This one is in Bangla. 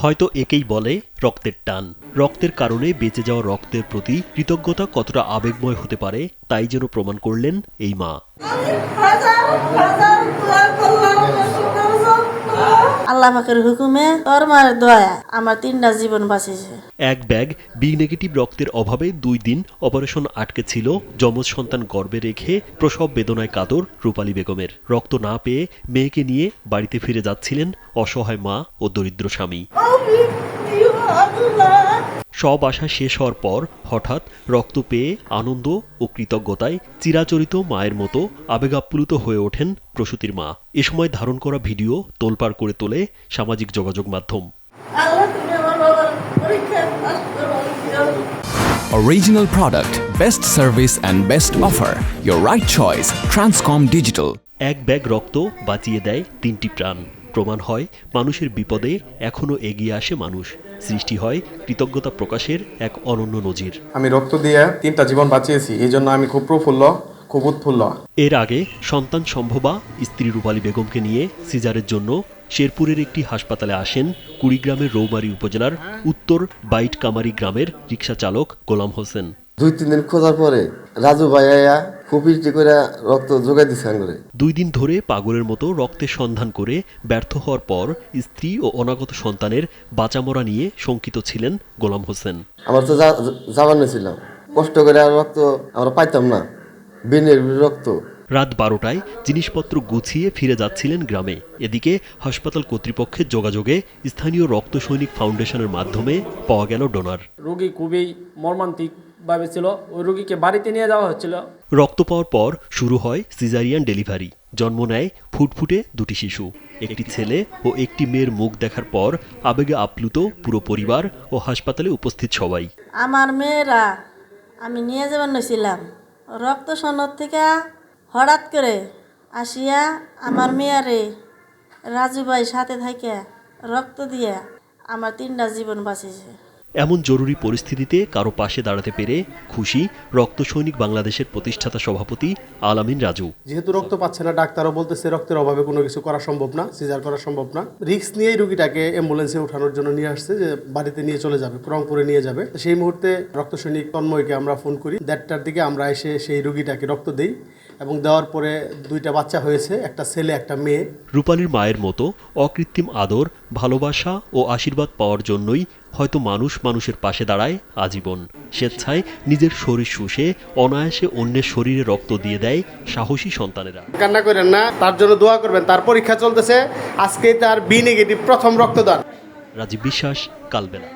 হয়তো একেই বলে রক্তের টান। রক্তের কারণে বেঁচে যাওয়া রক্তের প্রতি কৃতজ্ঞতা কতটা আবেগময় হতে পারে তাই যেন প্রমাণ করলেন এই মা। আল্লাহ পাকের হুকুমে তোর মায়ের দয়া আমার 3টা জীবন বাঁচিয়েছে। এক ব্যাগ বি নেগেটিভ রক্তের অভাবে 2 দিন অপারেশন আটকে ছিল যমজ সন্তান গর্ভে রেখে প্রসব বেদনায় কাতর রূপালী বেগমের। রক্ত না পেয়ে মেয়েকে নিয়ে বাড়িতে ফিরে যাচ্ছিলেন অসহায় মা ও দরিদ্র স্বামী। সব আশা শেষ হওয়ার পর হঠাৎ রক্ত পেয়ে আনন্দ ও কৃতজ্ঞতায় চিরাচরিত মায়ের মতো আবেগাপ্লুত হয়ে ওঠেন প্রসূতির মা। এ সময় ধারণ করা ভিডিও তোলপাড় করে তোলে সামাজিক যোগাযোগ মাধ্যম। Original product, best service and best offer. Your right choice, Transcom Digital. এক ব্যাগ রক্ত বাঁচিয়ে দেয় 3টি প্রাণ। প্রমাণ হয় মানুষের বিপদে এখনো এগিয়ে আসে মানুষ। সৃষ্টি হয় কৃতজ্ঞতা প্রকাশের এক অনন্য নজির। আমি রক্ত দিয়ে 3টা জীবন বাঁচিয়েছি, এই জন্য আমি খুব প্রফুল্ল, খুব উৎফুল্ল। এর আগে সন্তান সম্ভবা স্ত্রী রূপালী বেগমকে নিয়ে সিজারের জন্য শেরপুরের একটি হাসপাতালে আসেন কুড়িগ্রামের রৌমারী উপজেলার উত্তর বাইটকামারি গ্রামের রিকশা চালক গোলাম হোসেন। 2-3 দিন খোঁজার পরে রাজু ভাইয়া খুপিটি করে রক্ত যোগাই দিচ্ছেন করে। 2 দিন ধরে পাগলের মতো রক্তের সন্ধান করে ব্যর্থ হওয়ার পর স্ত্রী ও অনাগত সন্তানের বাঁচামরা নিয়ে শঙ্কিত ছিলেন গোলাম হোসেন। আমার তো জাবান ছিলাম, কষ্ট করে আর রক্ত আমরা পাইতাম না, বিনের রক্ত। রাত 12টায় জিনিসপত্র গুছিয়ে ফিরে যাচ্ছিলেন গ্রামে। এদিকে হাসপাতাল কর্তৃপক্ষের যোগাযোগে স্থানীয় রক্ত সৈনিক ফাউন্ডেশনের মাধ্যমে পাওয়া গেল ডোনার। রোগী খুবই মর্মান্তিক ভাবে ছিল, ওই রোগীকে বাড়িতে নিয়ে যাওয়া হচ্ছিল। রক্ত পাওয়ার পর শুরু হয় সিজারিয়ান ডেলিভারি। জন্ম নেয় ফুটফুটে 2টি শিশু, একটি ছেলে ও একটি মেয়ের মুখ দেখার পর আবেগে আপ্লুত পুরো পরিবার ও হাসপাতালে উপস্থিত সবাই। আমার মেয়েরা আমি নিয়ে যাবার নছিলাম, রক্ত সনদ থেকে হঠাৎ করে আসিয়া আমার মেয়ারে রাজু ভাই সাথে থাকে রক্ত দিয়ে আমার 3টা জীবন বাঁচিয়েছে। এমন জরুরি পরিস্থিতিতে কারো পাশে দাঁড়াতে পেরে খুশি রক্ত সৈনিক বাংলাদেশের প্রতিষ্ঠাতা সভাপতি আলামিন রাজু। যেহেতু রক্ত পাচ্ছে না, ডাক্তারও বলতেছে রক্তের অভাবে কোনো কিছু করা সম্ভব না, সিজার করা সম্ভব না। রিস্ক নিয়েই রোগীটাকে অ্যাম্বুলেন্সে ওঠানোর জন্য নিয়ে আসছে, যে বাড়িতে নিয়ে চলে যাবে, রংপুরে নিয়ে যাবে। সেই মুহূর্তে রক্ত সৈনিক তন্ময়কে আমরা ফোন করি। 1:30টার দিকে আমরা এসে সেই রোগীটাকে রক্ত দেই এবং দেওয়ার পরে 2টা বাচ্চা হয়েছে, একটা ছেলে একটা মেয়ে। রূপালীর মায়ের মতো অকৃত্রিম আদর, ভালোবাসা ও আশীর্বাদ পাওয়ার জন্যই হয়তো মানুষ মানুষের পাশে দাঁড়ায় আজীবন। স্বেচ্ছায় নিজের শরীর শুষে অনায়াসে অন্যের শরীরে রক্ত দিয়ে দেয় সাহসী সন্তানেরা। কান্না করেন না, তার জন্য দোয়া করবেন। তার পরীক্ষা চলতেছে, আজকে তার বি নেগেটিভ প্রথম রক্তদান। রাজীব বিশ্বাস, কালবেলা।